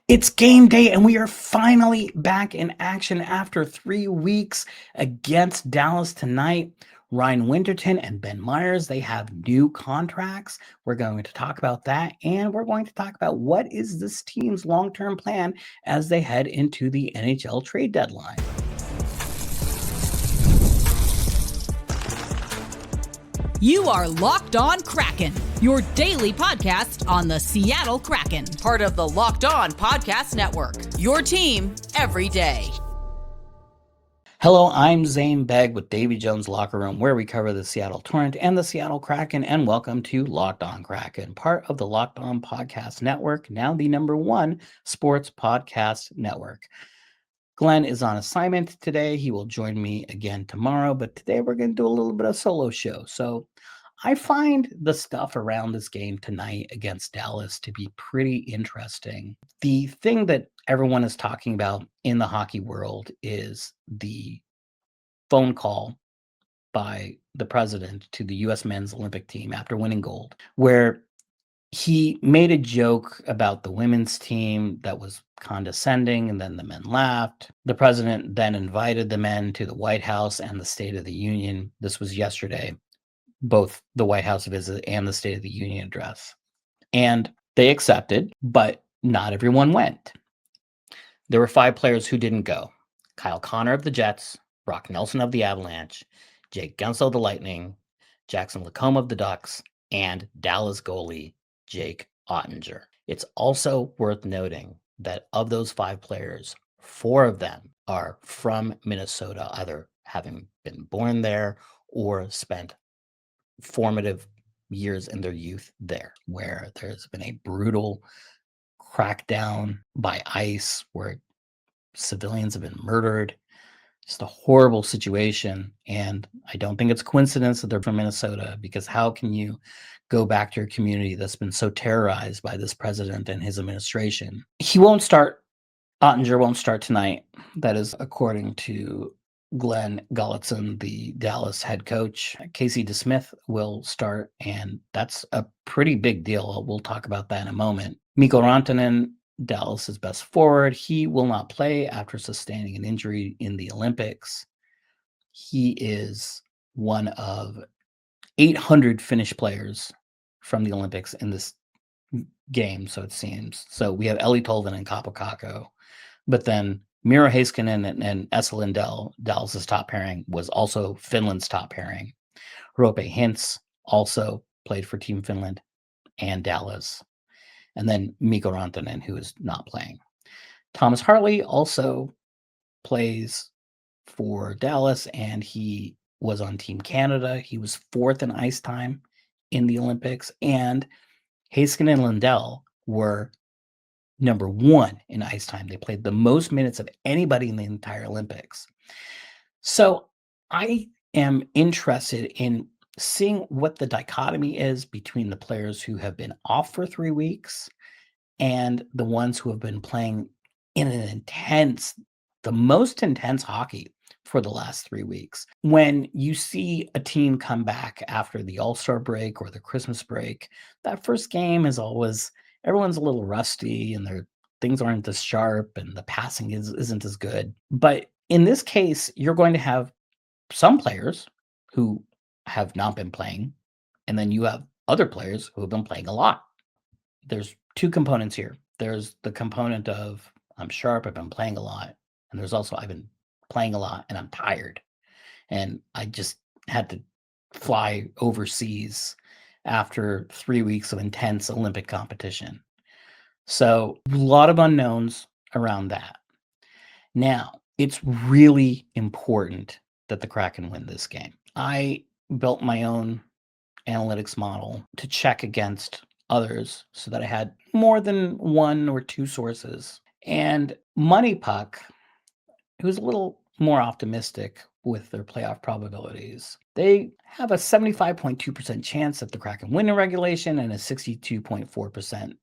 It's game day, and we are finally back in action after 3 weeks against Dallas tonight. Ryan Winterton and Ben Meyers, they have new contracts. We're going to talk about that, and we're going to talk about what is this team's long-term plan as they head into the NHL trade deadline. You are Locked On Kraken, your daily podcast on the Seattle Kraken, part of the Locked On Podcast Network, your team every day. Hello, I'm Zane Begg with Davy Jones Locker Room, where we cover the Seattle Torrent and the Seattle Kraken, and welcome to Locked On Kraken, part of the Locked On Podcast Network, now the #1 sports podcast network. Glenn is on assignment today. He will join me again tomorrow, but today we're going to do a little bit of solo show. So I find the stuff around this game tonight against Dallas to be pretty interesting. The thing that everyone is talking about in the hockey world is the phone call by the president to the U.S. men's Olympic team after winning gold, where he made a joke about the women's team that was condescending, and then the men laughed. The president then invited the men to the White House and the State of the Union. This was yesterday, both the White House visit and the State of the Union address. And they accepted, but not everyone went. There were 5 players who didn't go. Kyle Connor of the Jets, Brock Nelson of the Avalanche, Jake Guentzel of the Lightning, Jackson Lacombe of the Ducks, and Dallas goalie Jake Ottinger. It's also worth noting that of those 5 players, 4 of them are from Minnesota, either having been born there or spent formative years in their youth there, where there's been a brutal crackdown by ICE where civilians have been murdered. Just a horrible situation. And I don't think it's a coincidence that they're from Minnesota, because how can you go back to your community that's been so terrorized by this president and his administration? He won't start. Ottinger won't start tonight. That is according to Glenn Gulutzan, the Dallas head coach. Casey DeSmith will start, and that's a pretty big deal. We'll talk about that in a moment. Mikko Rantanen, Dallas's best forward, he will not play after sustaining an injury in the Olympics. He is one of 800 Finnish players from the Olympics in this game, so it seems. So we have Eli Tolvanen and Kaapo Kakko, but then Miro Heiskanen and Esa Lindell, Dallas's top pairing, was also Finland's top pairing. Roope Hintz also played for Team Finland and Dallas. And then Mikko Rantanen, who is not playing. Thomas Hartley also plays for Dallas, and he was on Team Canada. He was 4th in ice time in the Olympics, and Heiskanen and Lindell were #1 in ice time. They played the most minutes of anybody in the entire Olympics. So I am interested in seeing what the dichotomy is between the players who have been off for 3 weeks and the ones who have been playing in the most intense hockey for the last 3 weeks. When you see a team come back after the All-Star break or the Christmas break, that first game is always, everyone's a little rusty and things aren't as sharp and the passing isn't as good. But in this case, you're going to have some players who have not been playing, and then you have other players who have been playing a lot. There's 2 components here. There's the component of I'm sharp, I've been playing a lot, and there's also I've been playing a lot and I'm tired. And I just had to fly overseas after 3 weeks of intense Olympic competition. So a lot of unknowns around that. Now, it's really important that the Kraken win this game. I built my own analytics model to check against others so that I had more than 1 or 2 sources. And Money Puck, who's a little more optimistic with their playoff probabilities, they have a 75.2% chance that the Kraken win in regulation and a 62.4%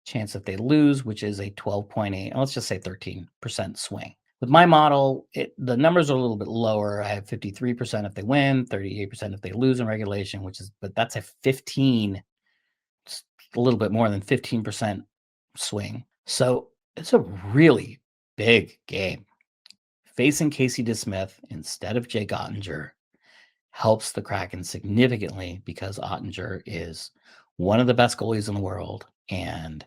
chance that they lose, which is a 12.8, let's just say 13% swing. With my model, the numbers are a little bit lower. I have 53% if they win, 38% if they lose in regulation, but that's a 15, a little bit more than 15% swing. So It's a really big game. Facing Casey DeSmith instead of Jake Ottinger helps the Kraken significantly because Ottinger is one of the best goalies in the world, and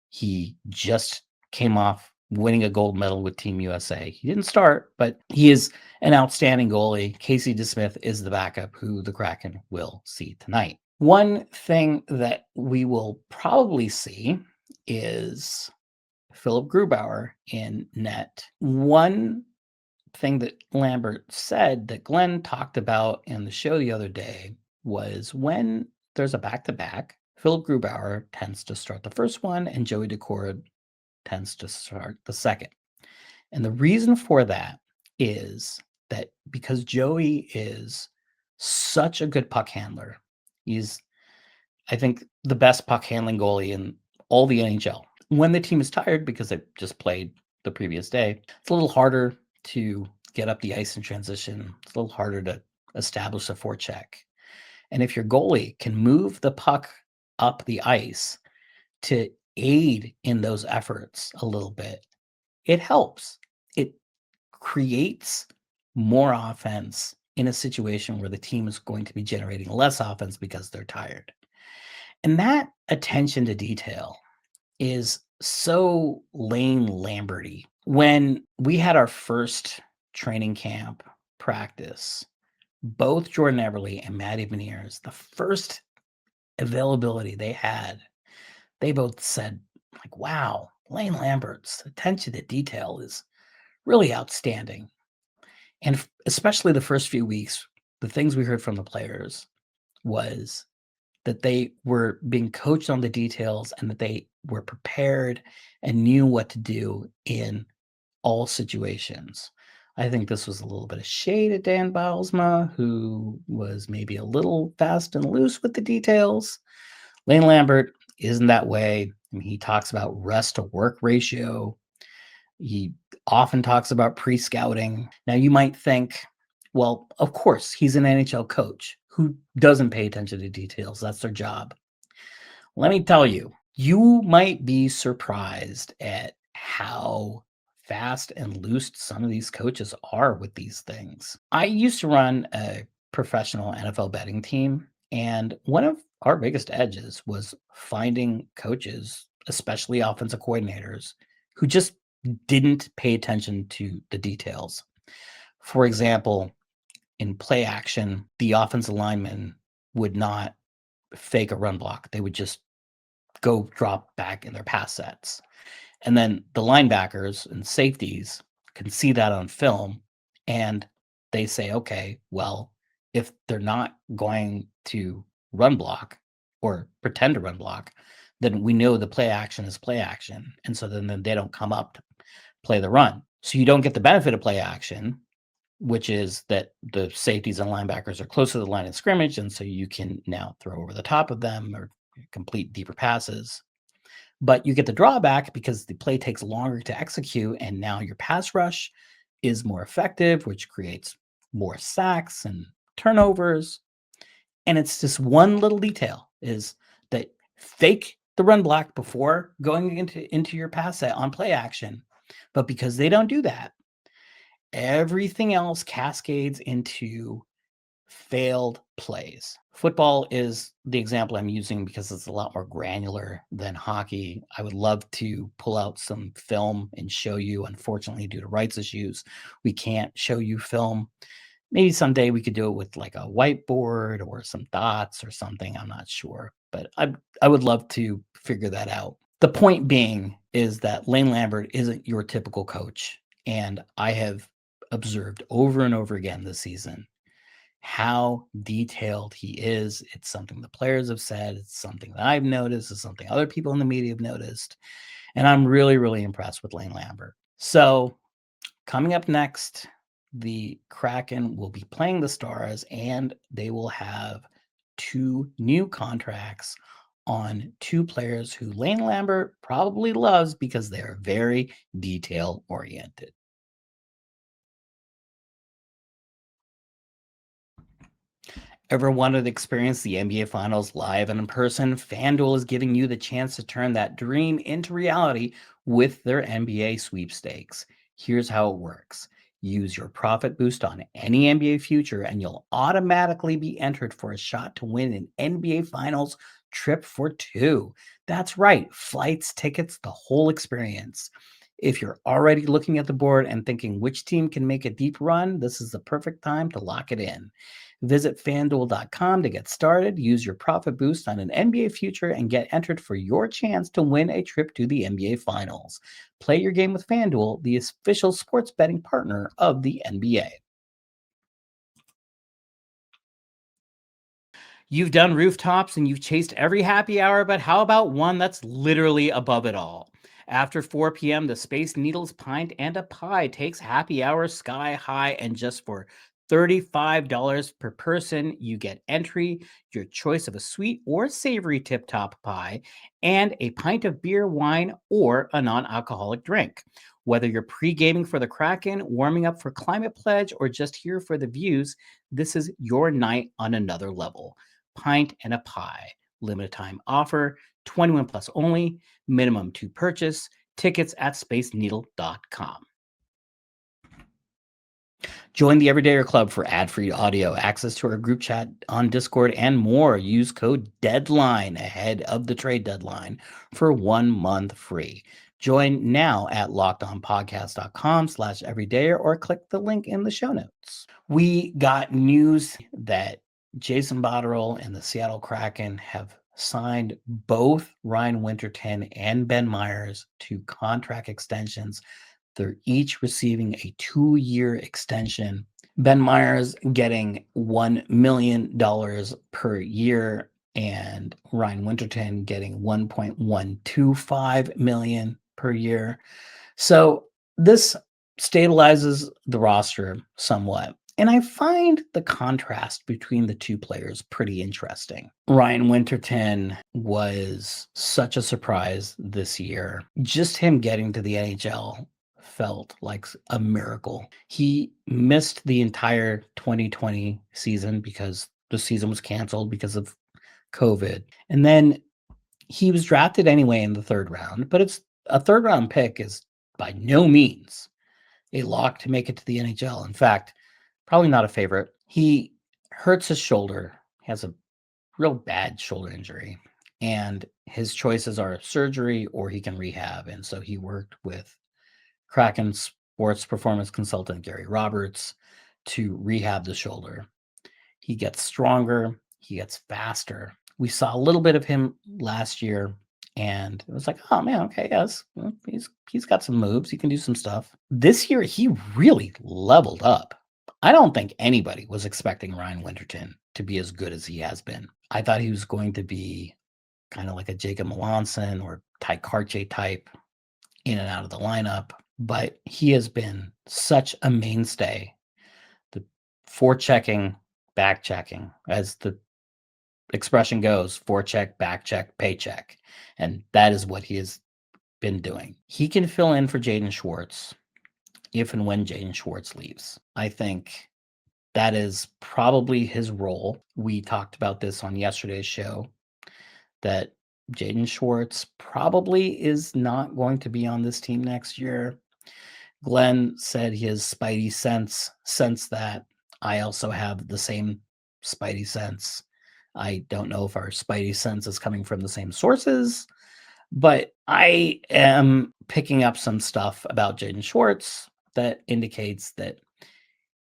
he just came off winning a gold medal with Team USA. He didn't start, but he is an outstanding goalie. Casey DeSmith is the backup who the Kraken will see tonight. One thing that we will probably see is Philip Grubauer in net. One thing that Lambert said that Glenn talked about in the show the other day was when there's a back-to-back, Philip Grubauer tends to start the first one and Joey Daccord tends to start the second. And the reason for that is that because Joey is such a good puck handler, he's, I think, the best puck handling goalie in all the NHL. When the team is tired because they just played the previous day, it's a little harder to get up the ice in transition. It's a little harder to establish a forecheck. And if your goalie can move the puck up the ice to aid in those efforts a little bit, it helps. It creates more offense in a situation where the team is going to be generating less offense because they're tired. And that attention to detail is so Lane Lamberty. When we had our first training camp practice, both Jordan Eberle and Matty Beniers, the first availability they had, they both said, like, wow, Lane Lambert's attention to detail is really outstanding. And especially the first few weeks, the things we heard from the players was that they were being coached on the details and that they were prepared and knew what to do in all situations. I think this was a little bit of shade at Dan Bylsma, who was maybe a little fast and loose with the details. Lane Lambert isn't that way. I mean, he talks about rest to work ratio. He often talks about pre-scouting. Now, you might think, well, of course, he's an NHL coach. Who doesn't pay attention to details? That's their job. Let me tell you, you might be surprised at how fast and loose some of these coaches are with these things. I used to run a professional NFL betting team, and one of our biggest edges was finding coaches, especially offensive coordinators, who just didn't pay attention to the details. For example, in play action, the offensive linemen would not fake a run block. They would just go drop back in their pass sets. And then the linebackers and safeties can see that on film and they say, okay, well, if they're not going to run block or pretend to run block, then we know the play action is play action. And so then they don't come up to play the run. So you don't get the benefit of play action, which is that the safeties and linebackers are close to the line of scrimmage, and so you can now throw over the top of them or complete deeper passes. But you get the drawback because the play takes longer to execute, and now your pass rush is more effective, which creates more sacks and turnovers. And it's just one little detail is that fake the run block before going into your pass set on play action. But because they don't do that, everything else cascades into failed plays. Football is the example I'm using because it's a lot more granular than hockey. I would love to pull out some film and show you. Unfortunately, due to rights issues, we can't show you film. Maybe someday we could do it with like a whiteboard or some dots or something. I'm not sure, but I would love to figure that out. The point being is that Lane Lambert isn't your typical coach. And I have observed over and over again this season how detailed he is. It's something the players have said. It's something that I've noticed. It's something other people in the media have noticed. And I'm really, really impressed with Lane Lambert. So coming up next, the Kraken will be playing the Stars, and they will have 2 new contracts on 2 players who Lane Lambert probably loves because they are very detail oriented. Ever wanted to experience the NBA Finals live and in person? FanDuel is giving you the chance to turn that dream into reality with their NBA sweepstakes. Here's how it works. Use your profit boost on any NBA future, and you'll automatically be entered for a shot to win an NBA Finals trip for two. That's right, flights, tickets, the whole experience. If you're already looking at the board and thinking which team can make a deep run, this is the perfect time to lock it in. Visit fanduel.com to get started. Use your profit boost on an NBA future and get entered for your chance to win a trip to the NBA Finals. Play your game with FanDuel, the official sports betting partner of the NBA. You've done rooftops and you've chased every happy hour, but how about one that's literally above it all? After 4 p.m., the Space Needles Pint and a Pie takes happy hour sky high, and just for $35 per person, you get entry, your choice of a sweet or savory tip top pie, and a pint of beer, wine, or a non alcoholic drink. Whether you're pre gaming for the Kraken, warming up for Climate Pledge, or just here for the views, this is your night on another level. Pint and a Pie. Limited time offer, 21 plus only, minimum to purchase. Tickets at spaceneedle.com. Join the Everydayer Club for ad-free audio, access to our group chat on Discord, and more. Use code DEADLINE ahead of the trade deadline for 1 month free. Join now at lockedonpodcast.com/everydayer or click the link in the show notes. We got news that Jason Botterill and the Seattle Kraken have signed both Ryan Winterton and Ben Meyers to contract extensions. They're each receiving a 2-year extension. Ben Meyers getting $1 million per year, and Ryan Winterton getting $1.125 million per year. So this stabilizes the roster somewhat. And I find the contrast between the two players pretty interesting. Ryan Winterton was such a surprise this year. Just him getting to the NHL felt like a miracle. He missed the entire 2020 season because the season was canceled because of COVID. And then he was drafted anyway in the 3rd round, but it's a 3rd round pick is by no means a lock to make it to the NHL. In fact, probably not a favorite. He hurts his shoulder. He has a real bad shoulder injury, and his choices are surgery or he can rehab. And so he worked with Kraken sports performance consultant Gary Roberts to rehab the shoulder. He gets stronger. He gets faster. We saw a little bit of him last year, and it was like, oh man, okay, yes, he's got some moves. He can do some stuff. This year, he really leveled up. I don't think anybody was expecting Ryan Winterton to be as good as he has been. I thought he was going to be kind of like a Jacob Melanson or Ty Karche type, in and out of the lineup, but he has been such a mainstay. The forechecking, back checking, as the expression goes, forecheck, back check, paycheck. And that is what he has been doing. He can fill in for Jaden Schwartz if and when Jaden Schwartz leaves. I think that is probably his role. We talked about this on yesterday's show, that Jaden Schwartz probably is not going to be on this team next year. Glenn said his spidey sense that. I also have the same spidey sense. I don't know if our spidey sense is coming from the same sources, but I am picking up some stuff about Jaden Schwartz that indicates that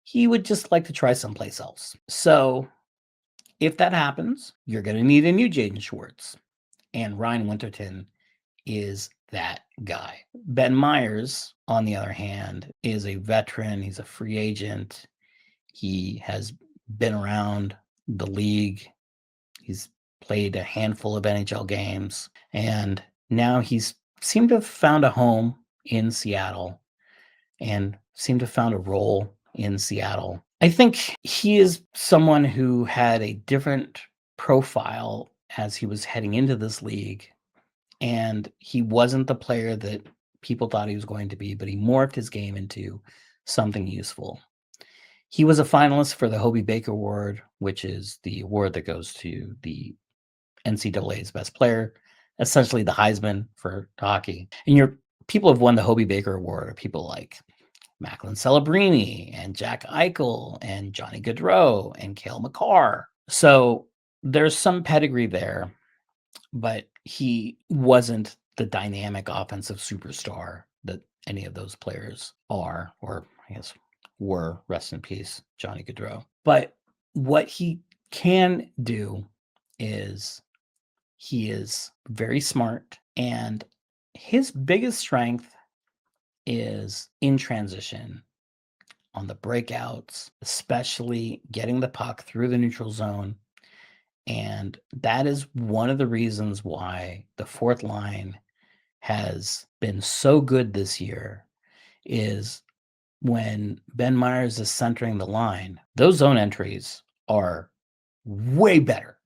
he would just like to try someplace else. So if that happens, you're going to need a new Jaden Schwartz. And Ryan Winterton is that guy. Ben Meyers, on the other hand, is a veteran. He's a free agent. He has been around the league. He's played a handful of NHL games. And now he's seemed to have found a home in Seattle and seemed to have found a role in Seattle. I think he is someone who had a different profile as he was heading into this league, and he wasn't the player that people thought he was going to be, but he morphed his game into something useful. He was a finalist for the Hobie Baker Award, which is the award that goes to the NCAA's best player, essentially the Heisman for hockey. And your people have won the Hobie Baker Award are people like Macklin Celebrini and Jack Eichel and Johnny Gaudreau and Cale Makar. So there's some pedigree there, but he wasn't the dynamic offensive superstar that any of those players are, or I guess were. Rest in peace, Johnny Gaudreau. But what he can do is he is very smart, and his biggest strength is in transition on the breakouts, especially getting the puck through the neutral zone. And that is one of the reasons why the fourth line has been so good this year is when Ben Meyers is centering the line, those zone entries are way better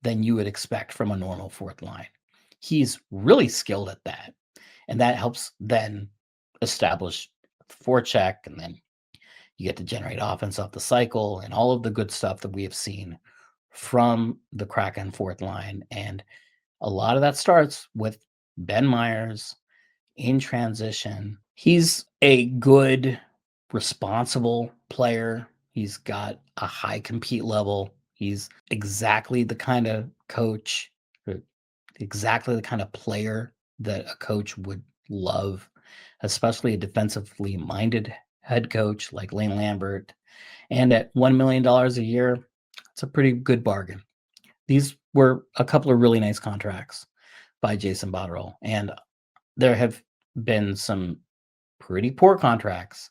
than you would expect from a normal fourth line. He's really skilled at that. And that helps then establish forecheck, and then you get to generate offense off the cycle and all of the good stuff that we have seen from the Kraken fourth line. And a lot of that starts with Ben Meyers in transition. He's a good, responsible player. He's got a high compete level. He's exactly the kind of coach, or exactly the kind of player that a coach would love, especially a defensively minded head coach like Lane Lambert. And at $1 million a year, it's a pretty good bargain. These were a couple of really nice contracts by Jason Botterill, and there have been some pretty poor contracts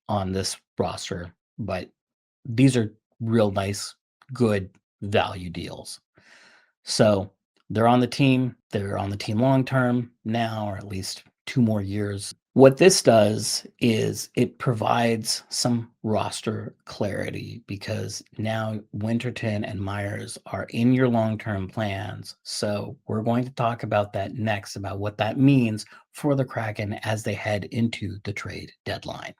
on this roster, but these are real nice, good value deals. So they're on the team. They're on the team long term now, or at least 2 more years. What this does is it provides some roster clarity, because now Winterton and Meyers are in your long-term plans. So we're going to talk about that next, about what that means for the Kraken as they head into the trade deadline.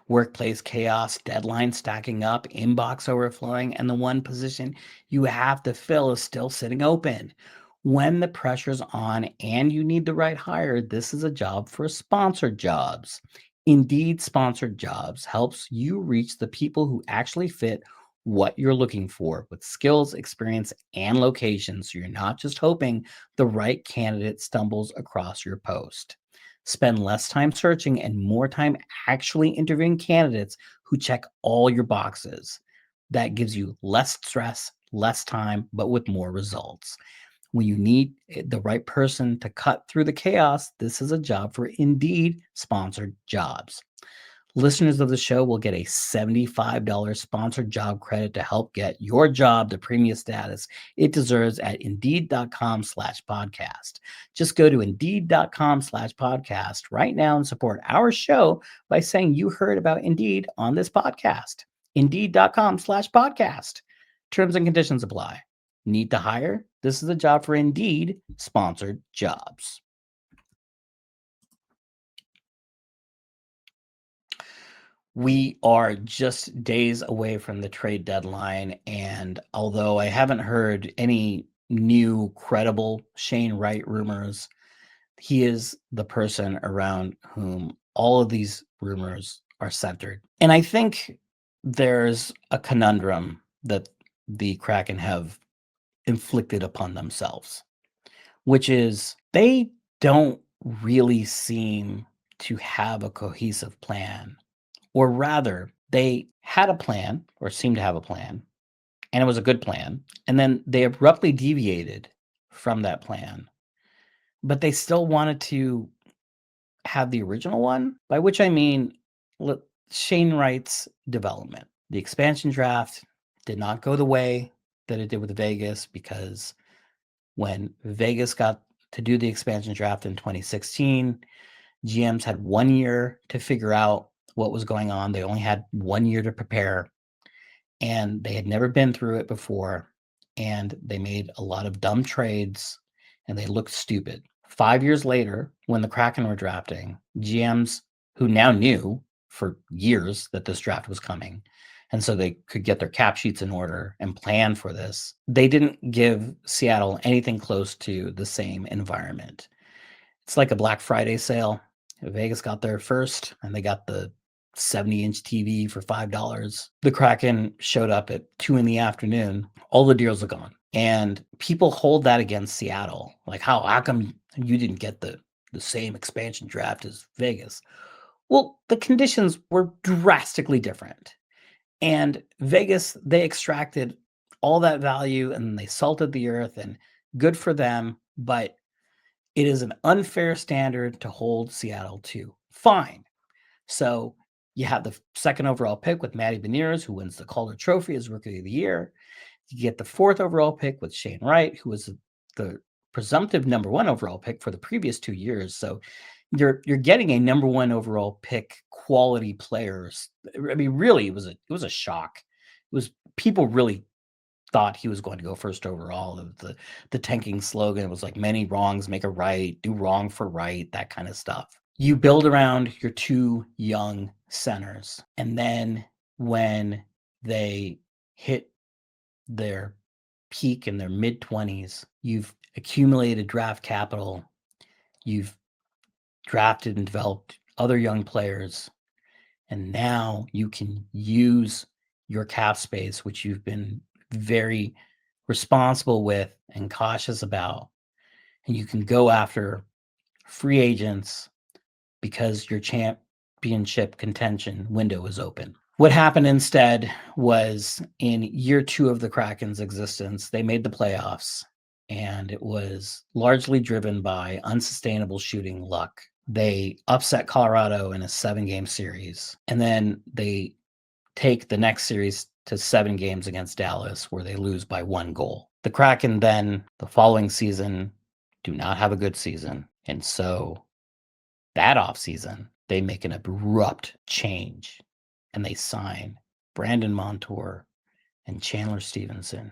Workplace chaos, deadline stacking up, inbox overflowing, and the one position you have to fill is still sitting open. When the pressure's on and you need the right hire, this is a job for sponsored jobs. Indeed, sponsored jobs helps you reach the people who actually fit what you're looking for with skills, experience, and location, so you're not just hoping the right candidate stumbles across your post. Spend less time searching and more time actually interviewing candidates who check all your boxes. That gives you less stress, less time, but with more results. When you need the right person to cut through the chaos, this is a job for Indeed sponsored jobs. Listeners of the show will get a $75 sponsored job credit to help get your job the premium status it deserves at Indeed.com/podcast. Just go to Indeed.com/podcast right now and support our show by saying you heard about Indeed on this podcast. Indeed.com/podcast. Terms and conditions apply. Need to hire? This is a job for Indeed sponsored jobs. We are just days away from the trade deadline, and although I haven't heard any new credible Shane Wright rumors, he is the person around whom all of these rumors are centered. And I think there's a conundrum that the Kraken have inflicted upon themselves, which is they don't really seem to have a cohesive plan. Or rather, they had a plan, or seemed to have a plan, and it was a good plan. And then they abruptly deviated from that plan. But they still wanted to have the original one, by which I mean Shane Wright's development. The expansion draft did not go the way that it did with Vegas, because when Vegas got to do the expansion draft in 2016, GMs had 1 year to figure out what was going on. They only had 1 year to prepare, and they had never been through it before, and they made a lot of dumb trades, and they looked stupid. 5 years later, when the Kraken were drafting, GMs who now knew for years that this draft was coming, and so they could get their cap sheets in order and plan for this, they didn't give Seattle anything close to the same environment. It's like a Black Friday sale. Vegas got there first, and they got the 70-inch TV for $5. The Kraken showed up at 2 in the afternoon. All the deals are gone. And people hold that against Seattle. Like, how come you didn't get the same expansion draft as Vegas? Well, the conditions were drastically different. And Vegas, they extracted all that value and they salted the earth, and good for them. But it is an unfair standard to hold Seattle to. Fine. So you have the second overall pick with Matty Beniers, who wins the Calder Trophy as Rookie of the Year. You get the fourth overall pick with Shane Wright, who was the presumptive number one overall pick for the previous 2 years. So you're getting a number one overall pick quality players. I mean, really, it was a shock. It was people really thought he was going to go first overall. The tanking slogan was like, many wrongs make a right, do wrong for right, that kind of stuff. You build around your two young centers, and then when they hit their peak in their mid-20s, you've accumulated draft capital, you've drafted and developed other young players, and now you can use your cap space, which you've been very responsible with and cautious about, and you can go after free agents because your championship contention window is open. What happened instead was, in year 2 of the Kraken's existence, they made the playoffs, and it was largely driven by unsustainable shooting luck. They upset Colorado in a 7-game series, and then they take the next series to 7 games against Dallas, where they lose by 1 goal. The Kraken then, the following season, do not have a good season, and so that offseason, they make an abrupt change, and they sign Brandon Montour and Chandler Stevenson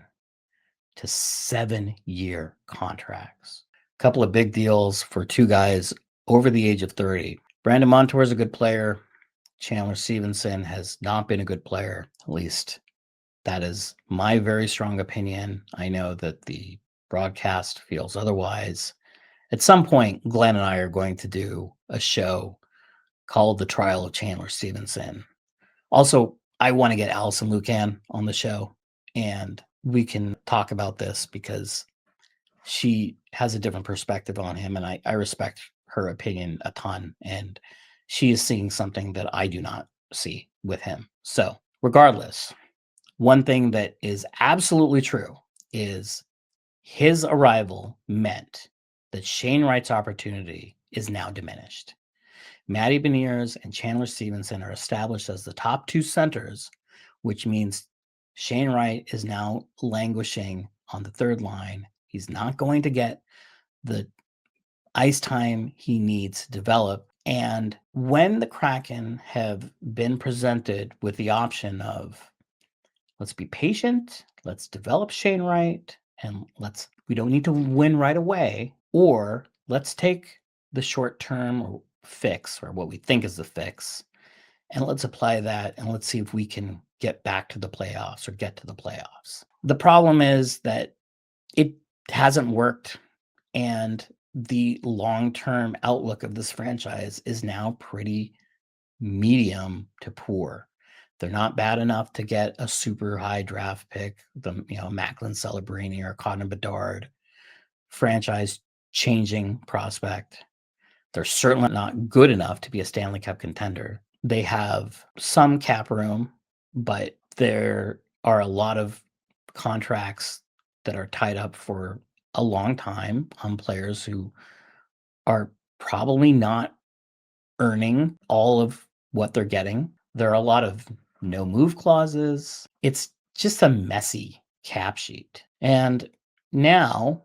to 7-year contracts. A couple of big deals for 2 guys over the age of 30. Brandon Montour is a good player. Chandler Stevenson has not been a good player. At least that is my very strong opinion. I know that the broadcast feels otherwise. At some point, Glenn and I are going to do a show called The Trial of Chandler Stevenson. Also, I want to get Allison Lucan on the show, and we can talk about this because she has a different perspective on him, and I respect her opinion a ton, and she is seeing something that I do not see with him. So regardless, one thing that is absolutely true is his arrival meant that Shane Wright's opportunity is now diminished. Matty Beniers and Chandler Stevenson are established as the top 2 centers, which means Shane Wright is now languishing on the third line. He's not going to get the ice time he needs to develop. And when the Kraken have been presented with the option of, let's be patient, let's develop Shane Wright, and we don't need to win right away, or let's take the short-term fix, or what we think is the fix, and let's apply that, and let's see if we can get back to the playoffs or get to the playoffs. The problem is that it hasn't worked, and the long-term outlook of this franchise is now pretty medium to poor. They're not bad enough to get a super high draft pick, Macklin Celebrini or Connor Bedard, franchise changing prospect. They're certainly not good enough to be a Stanley Cup contender. They have some cap room, but there are a lot of contracts that are tied up for a long time on players who are probably not earning all of what they're getting. There are a lot of no move clauses. It's just a messy cap sheet. And now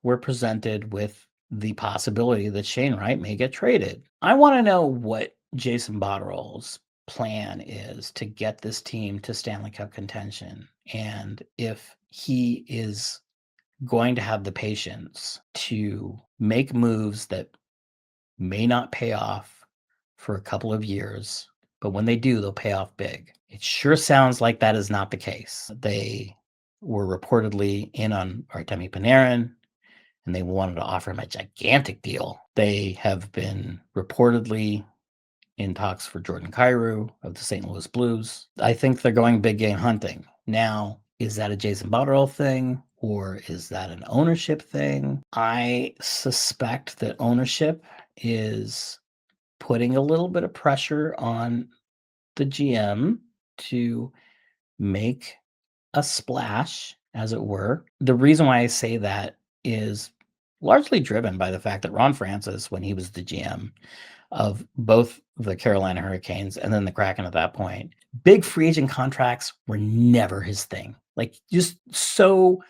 we're presented with the possibility that Shane Wright may get traded. I want to know what Jason Botterill's plan is to get this team to Stanley Cup contention, and if he is going to have the patience to make moves that may not pay off for a couple of years, but when they do, they'll pay off big. It sure sounds like that is not the case. They were reportedly in on Artemi Panarin, and they wanted to offer him a gigantic deal. They have been reportedly in talks for Jordan Kyrou of the St. Louis Blues. I think they're going big game hunting. Now, is that a Jason Botterill thing, or is that an ownership thing? I suspect that ownership is putting a little bit of pressure on the GM to make a splash, as it were. The reason why I say that is largely driven by the fact that Ron Francis, when he was the GM of both the Carolina Hurricanes and then the Kraken at that point, big free agent contracts were never his thing. Like, just so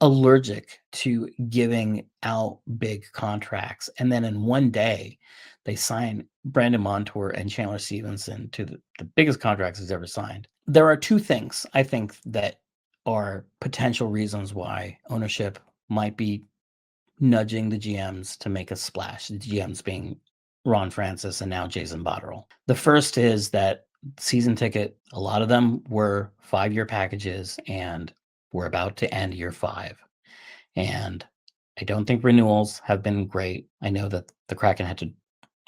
allergic to giving out big contracts. And then in one day, they sign Brandon Montour and Chandler Stevenson to the biggest contracts he's ever signed. There are two things I think that are potential reasons why ownership might be nudging the GMs to make a splash, the GMs being Ron Francis and now Jason Botterill. The first is that season ticket, a lot of them were 5-year packages, and we're about to end year 5. And I don't think renewals have been great. I know that the Kraken had to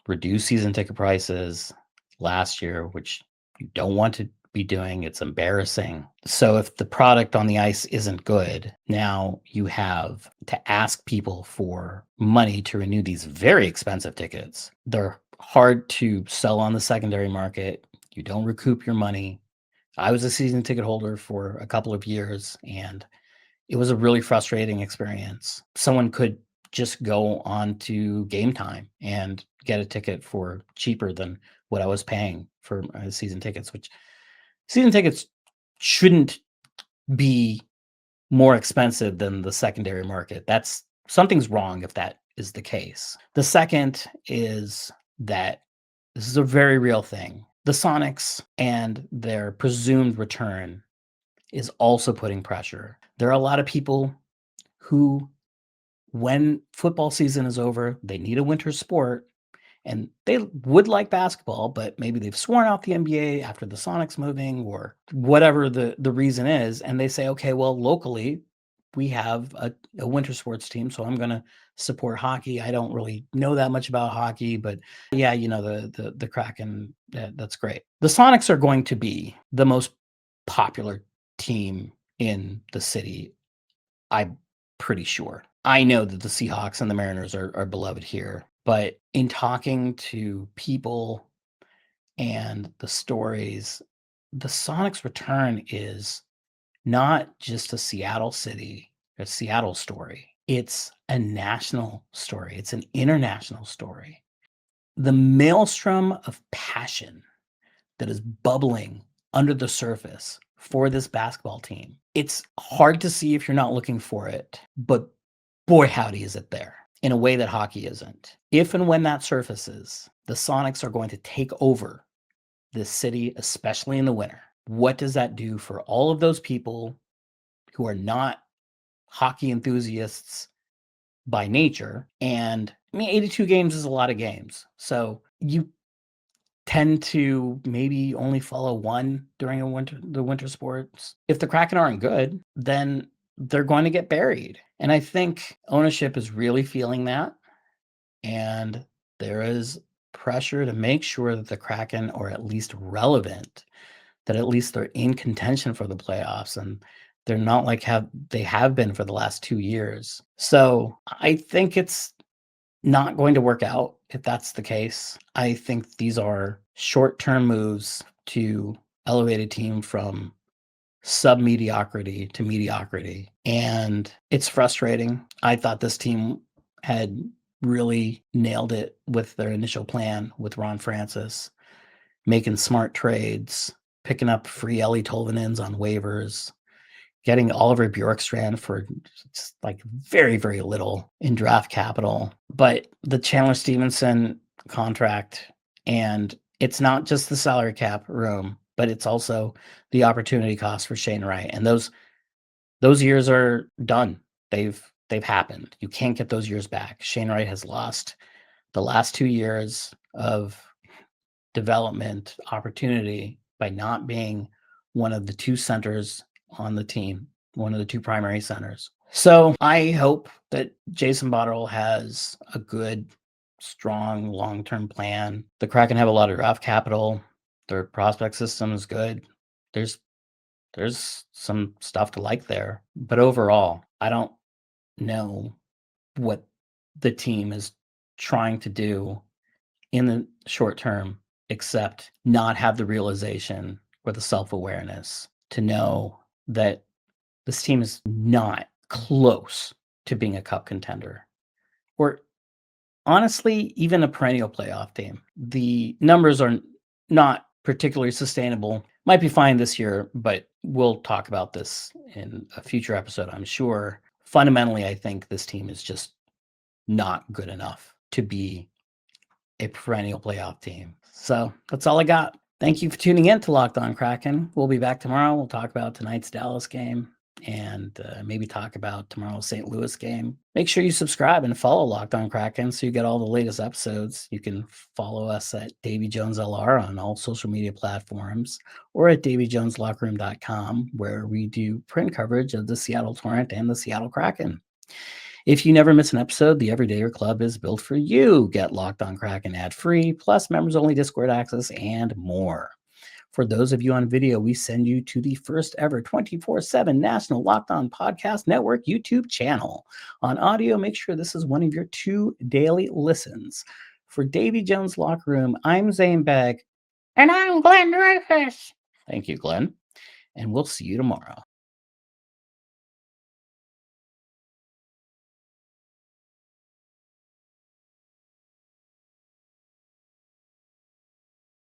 reduce season ticket prices last year, which you don't want to be doing. It's embarrassing. So if the product on the ice isn't good, now you have to ask people for money to renew these very expensive tickets. They're hard to sell on the secondary market. You don't recoup your money. I was a season ticket holder for a couple of years, and it was a really frustrating experience. Someone could just go on to Gametime and get a ticket for cheaper than what I was paying for season tickets, which season tickets shouldn't be more expensive than the secondary market. That's something's wrong if that is the case. The second is that this is a very real thing. The Sonics and their presumed return is also putting pressure. There are a lot of people who, when football season is over, they need a winter sport, and they would like basketball, but maybe they've sworn out the NBA after the Sonics moving or whatever the reason is, and they say, okay, well, locally, we have a winter sports team, so I'm going to support hockey. I don't really know that much about hockey, but yeah, the Kraken, that's great. The Sonics are going to be the most popular team in the city, I'm pretty sure. I know that the Seahawks and the Mariners are beloved here, but in talking to people and the stories, the Sonics return is not just a Seattle story. It's a national story. It's an international story. The maelstrom of passion that is bubbling under the surface for this basketball team, it's hard to see if you're not looking for it, but boy, howdy is it there in a way that hockey isn't. If and when that surfaces, the Sonics are going to take over this city, especially in the winter. What does that do for all of those people who are not hockey enthusiasts by nature? And I mean, 82 games is a lot of games. So you tend to maybe only follow one during the winter sports. If the Kraken aren't good, then they're going to get buried. And I think ownership is really feeling that. And there is pressure to make sure that the Kraken are at least relevant, that at least they're in contention for the playoffs, and they're not like they have been for the last 2 years. So I think it's not going to work out if that's the case. I think these are short-term moves to elevate a team from sub-mediocrity to mediocrity. And it's frustrating. I thought this team had really nailed it with their initial plan with Ron Francis, making smart trades, picking up free Ellie Tolvanens on waivers, getting Oliver Bjorkstrand for just like very, very little in draft capital. But the Chandler Stevenson contract, and it's not just the salary cap room, but it's also the opportunity cost for Shane Wright. And those years are done. They've happened. You can't get those years back. Shane Wright has lost the last 2 years of development opportunity by not being one of the 2 centers on the team, one of the 2 primary centers. So I hope that Jason Botterill has a good, strong, long-term plan. The Kraken have a lot of draft capital. Their prospect system is good. There's some stuff to like there. But overall, I don't know what the team is trying to do in the short term, except not have the realization or the self-awareness to know that this team is not close to being a cup contender or honestly, even a perennial playoff team. The numbers are not particularly sustainable. Might be fine this year, but we'll talk about this in a future episode, I'm sure. Fundamentally, I think this team is just not good enough to be a perennial playoff team. So that's all I got. Thank you for tuning in to Locked On Kraken. We'll be back tomorrow. We'll talk about tonight's Dallas game and maybe talk about tomorrow's St. Louis game. Make sure you subscribe and follow Locked On Kraken so you get all the latest episodes. You can follow us at Davy Jones LR on all social media platforms or at DavyJonesLockerroom.com, where we do print coverage of the Seattle Torrent and the Seattle Kraken. If you never miss an episode, the Everydayer Club is built for you. Get Locked On Kraken ad-free, plus members-only Discord access, and more. For those of you on video, we send you to the first ever 24/7 National Locked On Podcast Network YouTube channel. On audio, make sure this is one of your 2 daily listens. For Davy Jones Locker Room, I'm Zane Begg. And I'm Glenn Dreyfus. Thank you, Glenn. And we'll see you tomorrow.